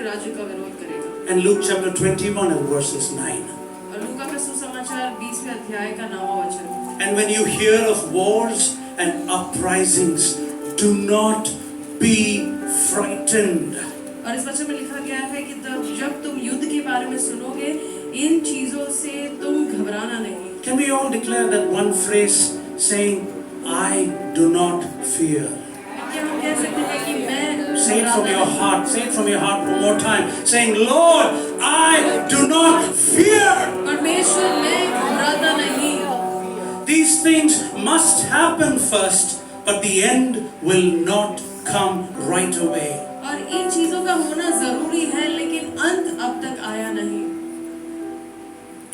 उसके राज्य का विरोध करेगा। And Luke chapter 21 and verses 9. और लूका का सुसमाचार 20वें अध्याय का 9वां वचन। And when you hear of wars and uprisings, do not be frightened. और इस वचन में लिखा गया है कि जब तुम युद्ध के बारे में सुनोगे, इन चीजों से तुम घबराना नहीं। Can we all declare that one phrase saying, I do not fear? क्या हम कह सकते हैं कि मैं Say it from your heart. Say it from your heart one more time. Saying, Lord, I do not fear. परमेश्वर मैं घबराता नहीं। These things must happen first, but the end will not come right away. और इन चीजों का होना जरूरी है, लेकिन अंत अब तक आया नहीं।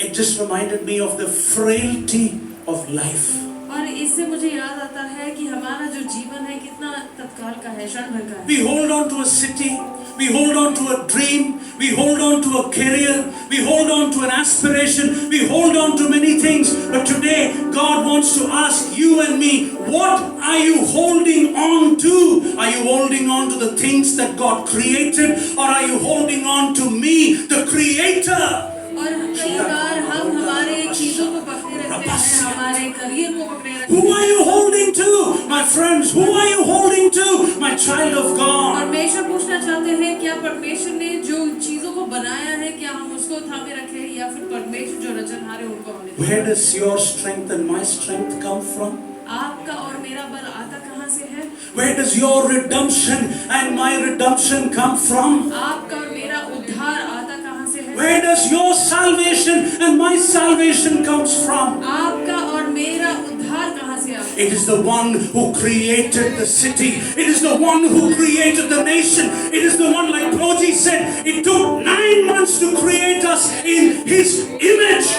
It just reminded me of the frailty of life. और इससे मुझे याद आता है कि हमारा जो जीवन है कितना तत्काल का है, क्षण भर का है। We hold on to a city, we hold on to a dream, we hold on to a career, we hold on to an aspiration, we hold on to many things. But today, God wants to ask you and me, what are you holding on to? Are you holding on to the things that God created, or are you holding on to me, the Creator? और कई बार हम हमारे चीजों को पकड़े रखते हैं, हमारे करियर को पकड़े रखते हैं। Who are you holding to, my friends? Who are you holding to, my child of God? परमेश्वर पूछना चाहते हैं, क्या परमेश्वर ने जो चीजों को बनाया है, क्या हम उसको थामे रखें, या फिर परमेश्वर जो रचनहार है उनको हमने? Where does your strength and my strength come from? आपका और मेरा बल आता कहाँ से है? Where does your redemption and my redemption come from? आपका और मेरा उद्धार आता कहाँ से है? Where does your salvation and my salvation comes from? आपका और मेरा उद्धार कहाँ से आता? It is the one who created the city. It is the one who created the nation. It is the one, like Proji said, it took 9 months to create us in His image.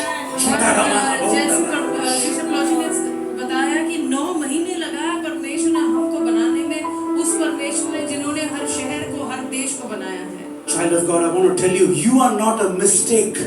जैसे प्रोजी ने बताया कि 9 महीने लगाया परमेश्वर ने हमको बनाने में, उस परमेश्वर ने जिन्होंने हर शहर को, हर देश को बनाया है। Child of God, I want to tell you, you are not a mistake.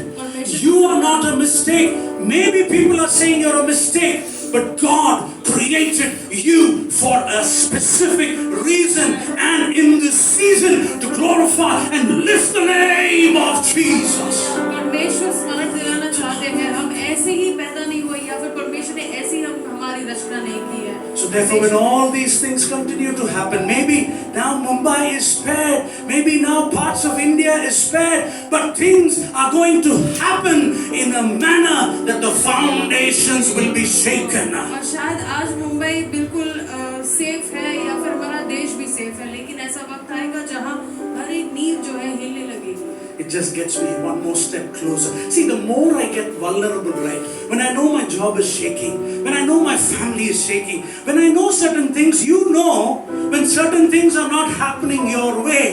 You are not a mistake. Maybe people are saying you're a mistake, but God created you for a specific reason and in this season to glorify and lift the name of Jesus. परमेश्वर स्मरण दिलाना चाहते हैं, हम ऐसे ही पैदा नहीं हुए, या फिर परमेश्वर ने ऐसी हमारी रचना नहीं की है। So therefore, when all these things continue to happen, maybe now Mumbai is spared, maybe now parts of India is spared, but things are going to happen in a manner that the foundations will be shaken. और शायद आज मुंबई बिल्कुल safe है, या फिर हमारा देश भी सेफ है, लेकिन ऐसा वक्त आएगा जहां हर एक नींव जो है हिलने लगेगी। It just gets me one more step closer. See, the more I get vulnerable, right? When I know my job is shaking, when I know my family is shaking, when I know certain things, you know, when certain things are not happening your way,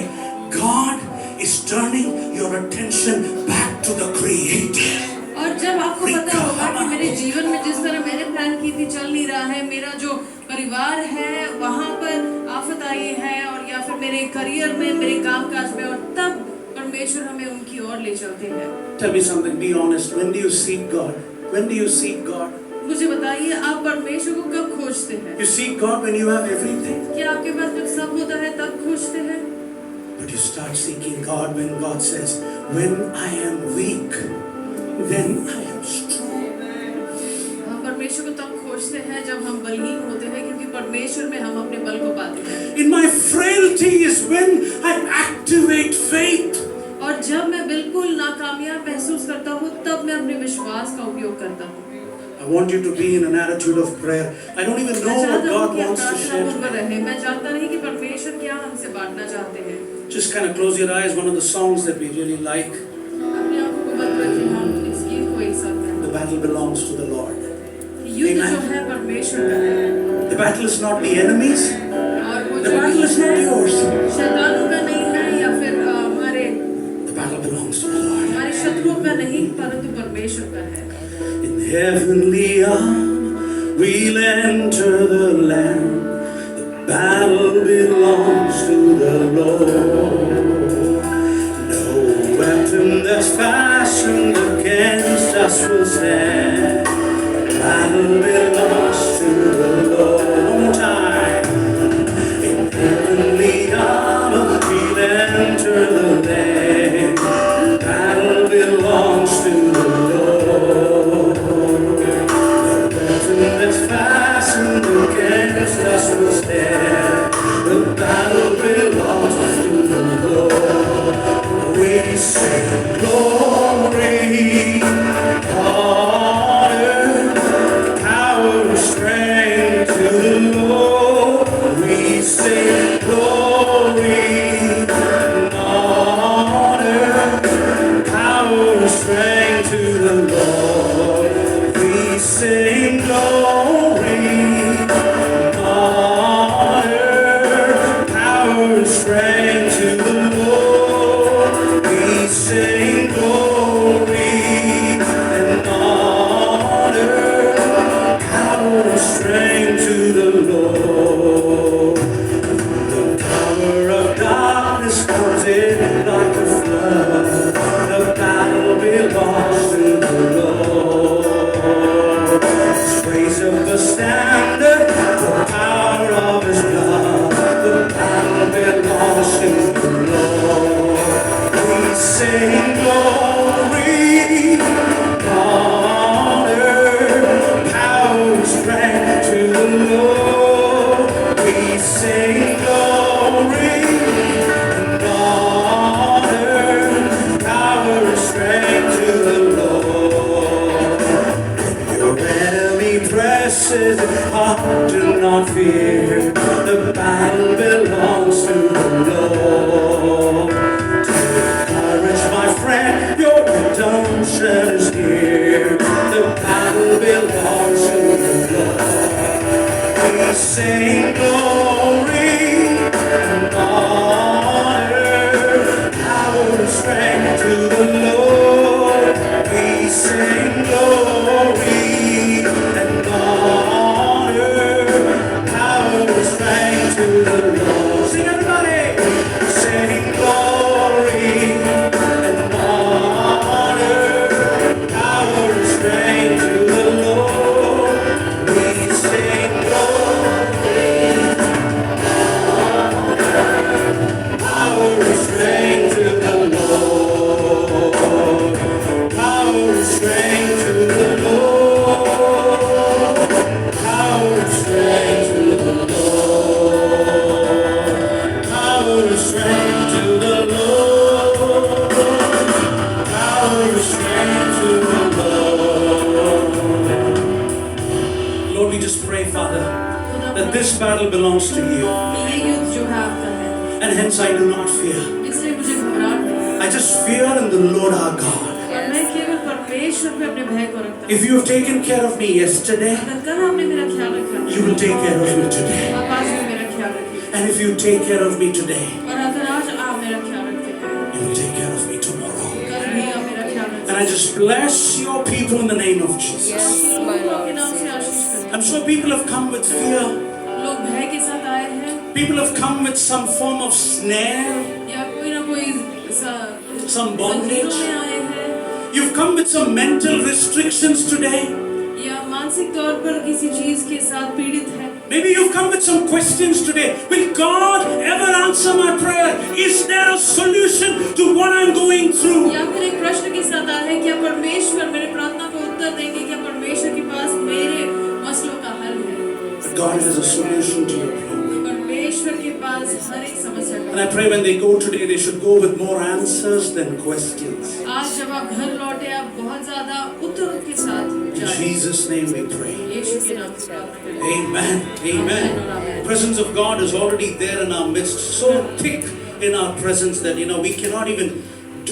God is turning your attention back to the Creator. और जब आपको पता होगा कि मेरे जीवन में जिस तरह मैंने प्लान की थी चल नहीं रहा है, मेरा जो परिवार है वहाँ पर आफत आई है, और या फिर मेरे करियर में, मेरे कामकाज में, और तब परमेश्वर हमें उनकी ओर ले चलते हैं। Tell me something, be honest. When do you seek God? When do you seek God? मुझे बताइए, आप परमेश्वर को कब खोजते हैं? You seek God when you have everything. क्या आपके पास जब सब होता है तब खोजते हैं? But you start seeking God when God says, when I am weak, then I am strong. हम परमेश्वर को तब खोजते हैं जब हम बलहीन होते हैं, क्योंकि परमेश्वर में हम अपने बल को पाते हैं। In my frailty is when I activate faith. और जब मैं बिल्कुल नाकामयाब महसूस करता हूँ, तब मैं अपने विश्वास का उपयोग करता हूँ। I want you to be in an attitude of prayer. I don't even know what God wants to share. मैं जानता नहीं कि परमेश्वर क्या हमसे बांटना चाहते हैं। Just kind of close your eyes. One of the songs that we really like. अपने आंखों को बंद रखें, हम इस गीत को एक साथ गाएं। The battle belongs to the Lord. युद्ध जो है परमेश्वर का है। The battle is not the enemy's. और वो The battle is not yours. शैतानों का नहीं है, या फिर हमारे The battle belongs to the Lord. हमारे शत्रुओं का नहीं, परंतु परमेश्वर का है। In heavenly arm we'll enter the land. The battle belongs to the Lord. No weapon that's fashioned against us will stand. The battle belongs to the Lord. One more time. In heavenly arm we'll enter the land. rising like a flood. The battle belongs to the Lord. Praise of the standard, the power of His blood. The battle belongs to the Lord. We sing glory, honor, power, strength to the Lord. We sing glory and honor, power and strength to the Lord. Your enemy presses hard, do not fear. The battle belongs to the Lord. Take courage, my friend, your redemption is here. The battle belongs to the Lord. We sing glory and honor, power and strength to the Lord. We sing glory and honor, power and strength to the Lord. Sing everybody! Sing glory and honor, power and strength to the Lord. We sing glory, power and strength to the Lord. Power and strength to the Lord. Power and strength to the Lord. Power and strength to the Lord. Power and strength to the Lord. Lord, we just pray, Father, that this battle belongs to you, ये युद्ध जो है आपका है, and hence I do not fear. इसलिए मुझे घबराहट नहीं है। I just fear in the Lord our God. और मैं केवल परमेश्वर पे अपने भय को रखता हूँ। If you have taken care of me yesterday, अगर कल आपने मेरा ख्याल रखा, you will take care of me today. आप आज भी मेरा ख्याल रखिए। And if you take care of me today, और अगर आज आप मेरा ख्याल रखते हैं, you will take care of me tomorrow. कल भी आप मेरा ख्याल रखें। And I just bless your people in the name of Jesus. आपके लोगों को आपके नाम से आशीष करें। I'm sure people have come with fear. लोग भय के साथ आए हैं, People have come with some form of snare, या कोई ना कोई some bondage. में आए हैं, You've come with some mental restrictions today. या मानसिक तौर पर किसी चीज के साथ पीड़ित है। Maybe you've come with some questions today. Will God ever answer my prayer? Is there a solution to what I'm going through? या फिर एक प्रश्न के साथ आए हैं, क्या परमेश्वर मेरे प्रार्थना को उत्तर देंगे? क्या परमेश्वर के पास मेरे मसलों का हल है? God has a solution to your problem. परमेश्वर के पास हर एक समस्या का And I pray when they go today, they should go with more answers than questions. आज जब आप घर लौटे, आप बहुत ज्यादा उत्तर के साथ In जाएं। Jesus' name we pray. यीशु के नाम से प्रार्थना करें। Amen. Amen. The presence of God is already there in our midst, so thick in our presence that we cannot even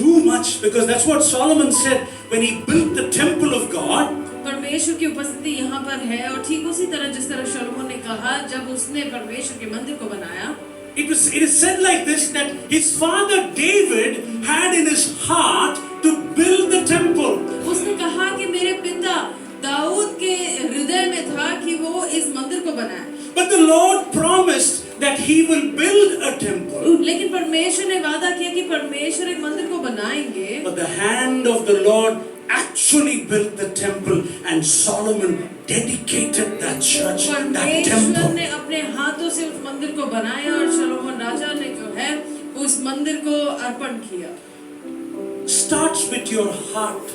do much, because that's what Solomon said when he built the temple of God. परमेश्वर की उपस्थिति यहाँ पर है, और ठीक उसी तरह जिस तरह शलोमोन ने कहा जब उसने परमेश्वर के मंदिर को बनाया, It is said like this, that his father David had in his heart to build the temple. उसने कहा कि मेरे पिता दाऊद के हृदय में था कि वो इस मंदिर को बनाए। But the Lord promised that he will build a temple. लेकिन परमेश्वर ने वादा किया कि परमेश्वर एक मंदिर को बनाएंगे। But the hand of the Lord actually built the temple, and Solomon dedicated that church, that परमेश्वर temple. ने अपने हाथों से उस मंदिर को बनाया, और शलोमोन राजा ने जो है उस मंदिर को अर्पण किया। Starts with your heart.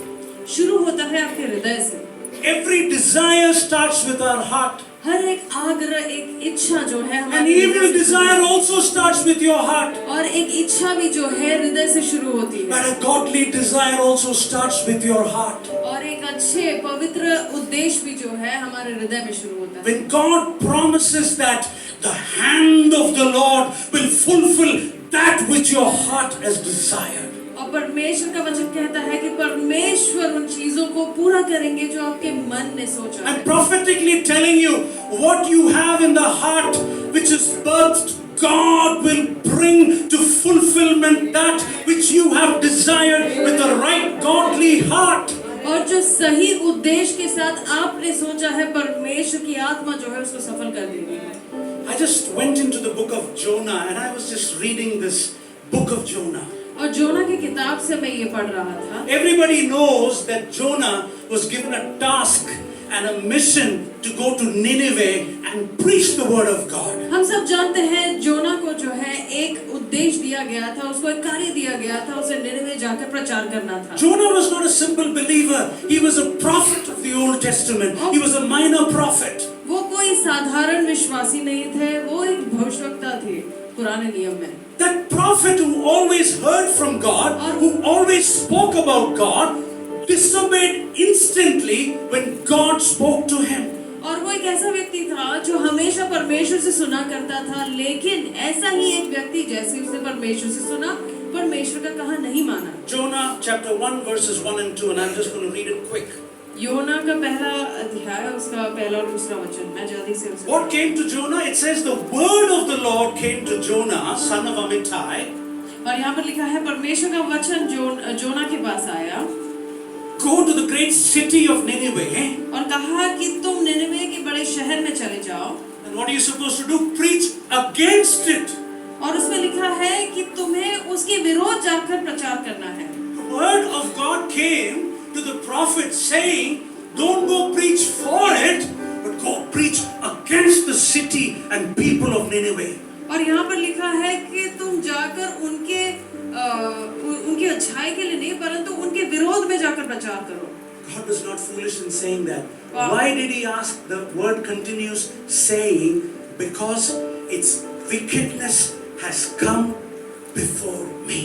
शुरू होता है आपके हृदय से। Every desire starts with our heart. हर एक आग्रह, एक इच्छा जो है An हमारे evil हृदय से desire also starts with your heart. और एक इच्छा भी जो है हृदय से शुरू होती है, But a godly desire also starts with your heart. और एक अच्छे पवित्र उद्देश्य भी जो है हमारे हृदय में शुरू होता है। When God promises that the hand of the Lord will fulfill that which your heart has desired. और परमेश्वर का वचन कहता है कि परमेश्वर उन चीजों को पूरा करेंगे जो आपके मन ने सोचा है। I'm prophetically telling you, what you have in the heart which is birthed, God will bring to fulfillment that which you have desired with the right godly heart. और जो सही उद्देश्य के साथ आपने सोचा है, परमेश्वर की आत्मा जो है उसको सफल कर देगी। I just went into the book of Jonah and I was just reading this book of Jonah. और जोना की किताब से मैं ये पढ़ रहा था। Everybody knows that Jonah was given a task and a mission to go to Nineveh and preach the word of God. हम सब जानते हैं जोना को जो है एक उद्देश्य दिया गया था, उसको एक कार्य दिया गया था, उसे निनिवे जाकर प्रचार करना था। Jonah was not a simple believer. He was a prophet of the Old Testament. He was a minor prophet. वो कोई साधारण विश्वासी नहीं थे, वो एक भविष्यवक्ता थे पुराने नियम में। That prophet who always heard from God, who always spoke about God, disobeyed instantly when God spoke to him. और वो एक ऐसा व्यक्ति था जो हमेशा परमेश्वर से सुना करता था, लेकिन ऐसा ही एक व्यक्ति जैसे उसने परमेश्वर से सुना, परमेश्वर का कहा नहीं माना। Jonah chapter 1 verses 1 and 2, and I'm just going to read it quick. योना का पहला अध्याय, उसका पहला और दूसरा वचन, मैं जल्दी से उसे। What came to Jonah? It says the word of the Lord came to Jonah, son of Amittai. और यहाँ पर लिखा है परमेश्वर का वचन जोना के पास आया। Go to the great city of Nineveh. और कहा कि तुम निनिवे के बड़े शहर में चले जाओ। And what are you supposed to do? Preach against it. और उसमें लिखा है कि तुम्हें उसके विरोध जाकर प्रचार करना है। The word of God came to the prophet saying, don't go preach for it, but go preach against the city and people of Nineveh. और यहाँ पर लिखा है कि तुम जाकर उनकी अच्छाई के लिए नहीं, परंतु उनके विरोध में जाकर प्रचार करो। God was not foolish in saying that. Why did he ask? The word continues saying, because its wickedness has come before me.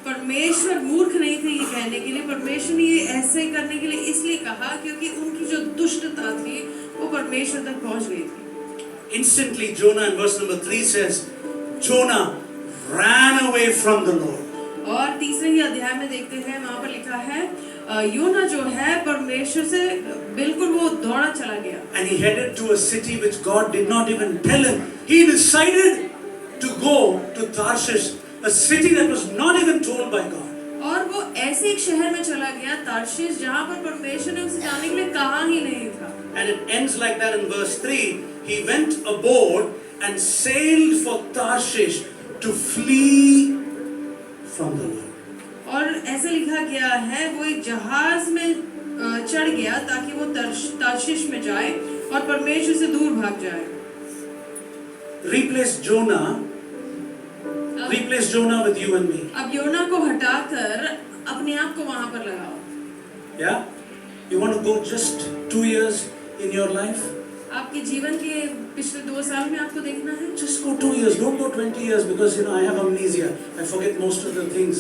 परमेश्वर मूर्ख नहीं थे ये कहने के लिए, परमेश्वर ने ये ऐसे करने के लिए इसलिए कहा क्योंकि उनकी जो दुष्टता थी वो परमेश्वर तक पहुंच गई थी। Instantly, Jonah in verse number 3 says, Jonah ran away from the Lord. और तीसरे ही अध्याय में देखते हैं, वहाँ पर लिखा है योना जो है परमेश्वर से बिल्कुल वो दौड़ा चला गया। And he headed to a city which God did not even tell him. He decided to go to Tarshish, a city that was not even told by God. और वो ऐसे एक शहर में चला गया तार्शीश, जहाँ पर परमेश्वर ने उसे जाने के लिए कहा ही नहीं था। And it ends like that in verse 3. He went aboard and sailed for Tarshish to flee from the Lord. और ऐसे लिखा गया है वो एक जहाज में चढ़ गया ताकि वो तार्शीश में जाए और परमेश्वर से दूर भाग जाए। Replace Jonah with you and me. अब योना को हटाकर अपने आप को वहाँ पर लगाओ। Yeah? You want to go just 2 years in your life? आपके जीवन के पिछले 2 साल में आपको देखना है। Just go 2 years. Don't go 20 years because I have amnesia. I forget most of the things.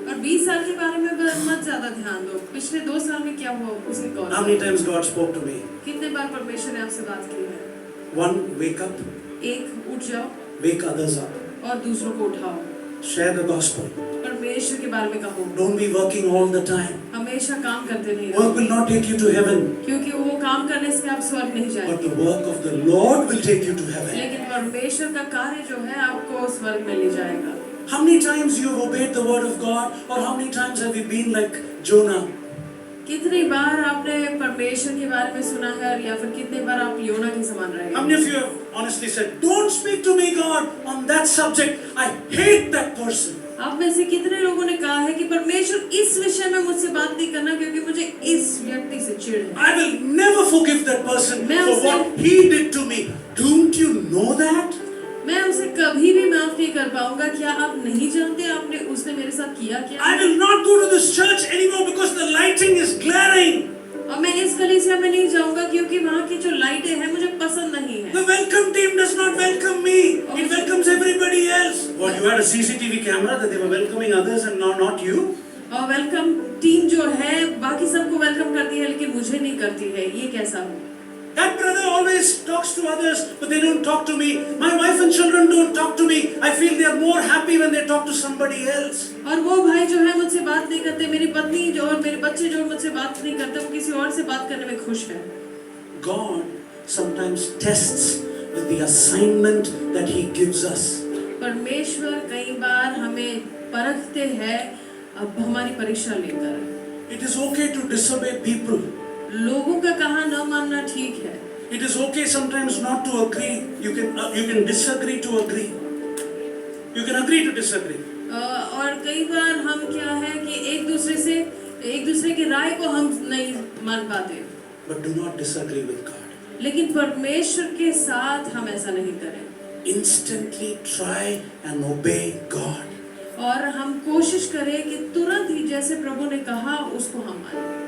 और 20 साल के बारे में मत ज्यादा ध्यान दो। पिछले 2 साल में क्या हुआ उसे कौन? How many times God spoke to me? कितने बार परमेश्वर ने आपसे बात की है? 1, wake up. एक, उठ जाओ। Wake others up. और दूसरों को उठाओ। Share the gospel. परमेश्वर के बारे में कहो। Don't be working all the time. हमेशा काम करते नहीं Work will not take you to heaven. क्योंकि वो काम करने से आप स्वर्ग नहीं जाएंगे। But the work of the Lord will take you to heaven. लेकिन परमेश्वर का कार्य जो है आपको स्वर्ग में ले जाएगा। How many times you have obeyed the word of God, or how many times have you been like Jonah? कितनी बार आपने परमेश्वर के बारे में सुना है या फिर कितने बार आप योना के समान रहे? How many of you have honestly said, "Don't speak to me, God, on that subject. I hate that person." आप में से कितने लोगों ने कहा है कि परमेश्वर इस विषय में मुझसे बात नहीं करना क्योंकि मुझे इस व्यक्ति से चिढ़ है। I will never forgive that person मैं for उसे- what he did to me. Don't you know that? मैं उसे कभी भी माफ नहीं कर पाऊंगा। क्या आप नहीं जानते आपने उसने मेरे साथ किया क्या? I will not go to this church anymore because the lighting is glaring. और मैं इस कलीसिया में नहीं जाऊंगा क्योंकि वहाँ की जो लाइटें हैं मुझे पसंद नहीं है। The welcome team does not welcome me. It welcomes everybody else. What, you had a CCTV camera that they were welcoming others and not you? और वेलकम टीम जो है बाकी सबको वेलकम करती है लेकिन मुझे नहीं करती है, ये कैसा हो? That brother always talks to others, but they don't talk to me. My wife and children don't talk to me. I feel they are more happy when they talk to somebody else. और वो भाई जो है मुझसे बात नहीं करते, मेरी पत्नी जो और मेरे बच्चे जो मुझसे बात नहीं करते, वो किसी और से बात करने में खुश है। God sometimes tests with the assignment that He gives us. परमेश्वर कई बार हमें परखते हैं अब हमारी परीक्षा लेकर। It is okay to disobey people. लोगों का कहा न मानना ठीक है। It is okay sometimes not to agree. You can disagree to agree. You can agree to disagree. और कई बार हम क्या है कि एक दूसरे की राय को हम नहीं मान पाते, But do not disagree with God. लेकिन परमेश्वर के साथ हम ऐसा नहीं करें Instantly try and obey God. और हम कोशिश करें कि तुरंत ही जैसे प्रभु ने कहा उसको हम मानें।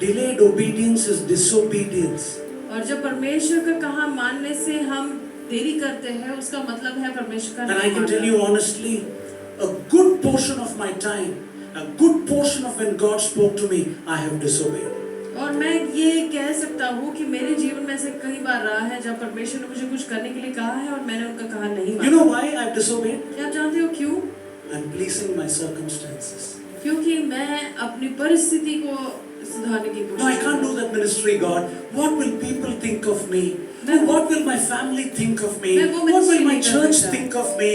Delayed obedience is disobedience. और जब परमेश्वर का कहा मानने से हम देरी करते हैं, उसका मतलब है परमेश्वर का And I can tell you honestly, a good portion of my time, a good portion of when God spoke to me, I have disobeyed. और मैं ये कह सकता हूँ कि मेरे जीवन में से कई बार रहा है जब परमेश्वर ने मुझे कुछ करने के लिए कहा है और मैंने उनका कहा नहीं माना। You know why I have disobeyed? क्या आप जानते हो क्यों? I'm pleasing my circumstances. क्योंकि मैं अपनी परिस्थिति को सुधारने की No, I कोशिश can't do that ministry, God. What will people think of me? What will my family think of me? What will my church think of me?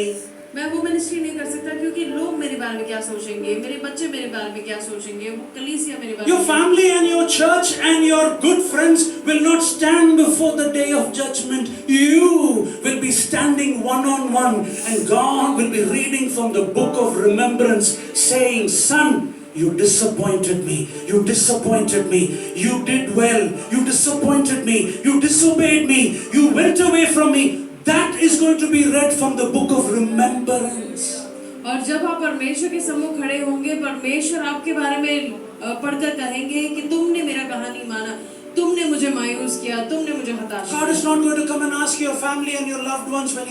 मैं वो मिनिस्ट्री नहीं कर सकता क्योंकि लोग मेरे बारे में क्या सोचेंगे, मेरे बच्चे मेरे बारे में क्या सोचेंगे, वो कलीसिया मेरे बारे में। Your family and your church and your good friends will not stand before the day of judgment. You will be standing one on one, and God will be reading from the book of remembrance, saying, "Son, you disappointed me. You disappointed me. You did well. You disappointed me. You disobeyed me. You went away from me." That is going to be read from the book of remembrance. और जब आप परमेश्वर के सम्मुख खड़े होंगे, परमेश्वर आपके बारे में पढ़कर कहेंगे कि तुमने मेरा कहा नहीं माना, तुमने मुझे मायूस किया, तुमने मुझे हताश किया। God is not going to come and ask your family and your loved ones when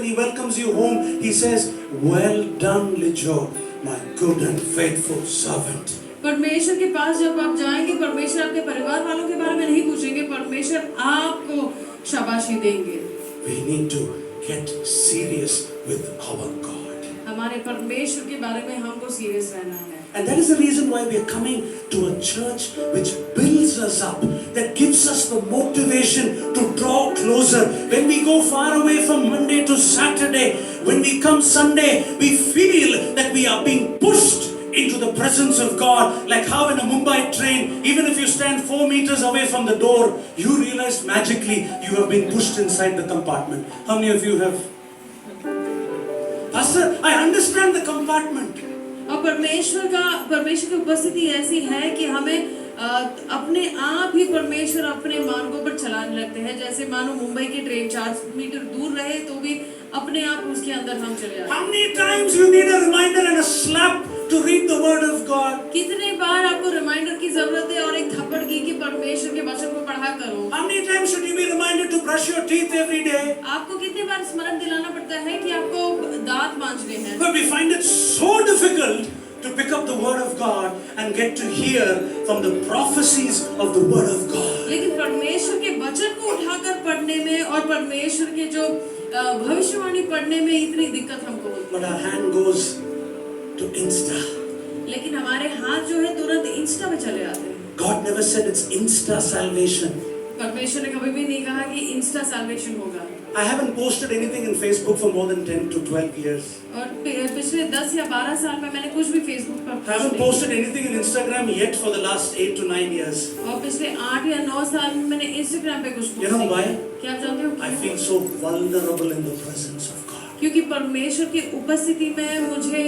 He welcomes you home, He says, "Well done, Lijo, my good and faithful servant." परमेश्वर के पास जब आप जाएंगे, परमेश्वर आपके परिवार वालों के बारे में नहीं पूछेंगे, परमेश्वर आपको शाबाशी देंगे। We need to get serious with our God. हमारे परमेश्वर के बारे में हमको सीरियस रहना है। And that is the reason why we are coming to a church which builds us up, that gives us the motivation to draw closer. When we go far away from Monday to Saturday, when we come Sunday, we feel that we are being pushed into the presence of God, like how in a Mumbai train, even if you stand 4 meters away from the door, you realize magically you have been pushed inside the compartment. How many of you have? Pastor, I understand the compartment. और परमेश्वर की उपस्थिति ऐसी है कि हमें अपने आप ही परमेश्वर अपने मार्गों पर चलाने लगते हैं, जैसे मानो मुंबई की ट्रेन 4 मीटर दूर रहे तो भी अपने आप उसके अंदर हम चले जाते हैं। How many times you need a reminder and a slap to read the word of God? कितने बार आपको रिमाइंडर की जरूरत है और एक थप्पड़ की कि परमेश्वर के वचन को पढ़ा करो। How many times should you be reminded to brush your teeth every day? आपको कितने बार स्मरण दिलाना पड़ता है कि आपको दांत मांजने हैं। But we find it so difficult to pick up the word of God and get to hear from the prophecies of the word of God. लेकिन परमेश्वर के वचन को उठाकर पढ़ने में और परमेश्वर के जो भविष्यवाणी पढ़ने में इतनी दिक्कत हमको होती है। But our hand goes to Insta. लेकिन हमारे हाथ जो है तुरंत इंस्टा पे चले आते हैं। God never said it's Insta salvation. परमेश्वर ने कभी भी नहीं कहा कि इंस्टा सैल्वेशन होगा। I haven't posted anything in Facebook for more than 10 to 12 years. और पिछले 10 या 12 साल में मैंने कुछ भी फेसबुक पर I haven't posted anything in Instagram yet for the last 8 to 9 years. और पिछले 8 या 9 साल में मैंने इंस्टाग्राम पे कुछ You know why? क्या आप जानते हो I क्यों? feel so vulnerable in the presence of God. क्योंकि परमेश्वर की उपस्थिति में मुझे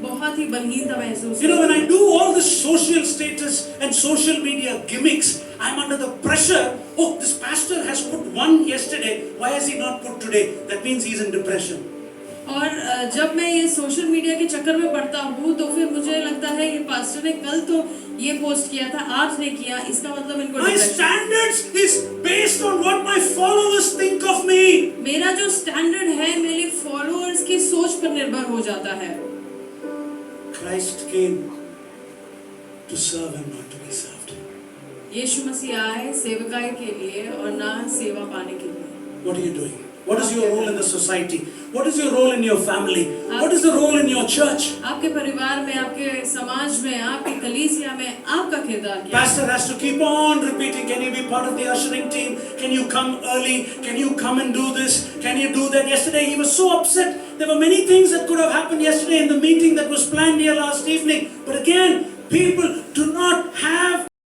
बहुत ही बलहीनता महसूस You know, when I do all this social status and social media gimmicks, I'm under the pressure. Oh, this pastor has put one yesterday. Why has he not put today? That means he's in depression. और जब मैं ये social media के चक्कर में पड़ता हूँ तो फिर मुझे लगता है ये पास्टर ने कल तो ये पोस्ट किया था, आज ने किया, इसका मतलब इनको My standards is based on what my followers think of me. मेरा जो स्टैंडर्ड है मेरे फॉलोअर्स की सोच पर निर्भर हो जाता है। Christ came to serve and not to be served. यीशु मसीह आए सेवकाई के लिए और ना सेवा पाने के लिए। What are you doing? What is your role in the society? What is your role in your family? What is the role in your church? आपके परिवार में, आपके समाज में, आपकी कलीसिया में आपका किरदार क्या है? Pastor has to keep on repeating. Can you be part of the ushering team? Can you come early? Can you come and do this? Can you do that? Yesterday he was so upset. There were many things that could have happened yesterday in the meeting that was planned here last evening. But again, people do not have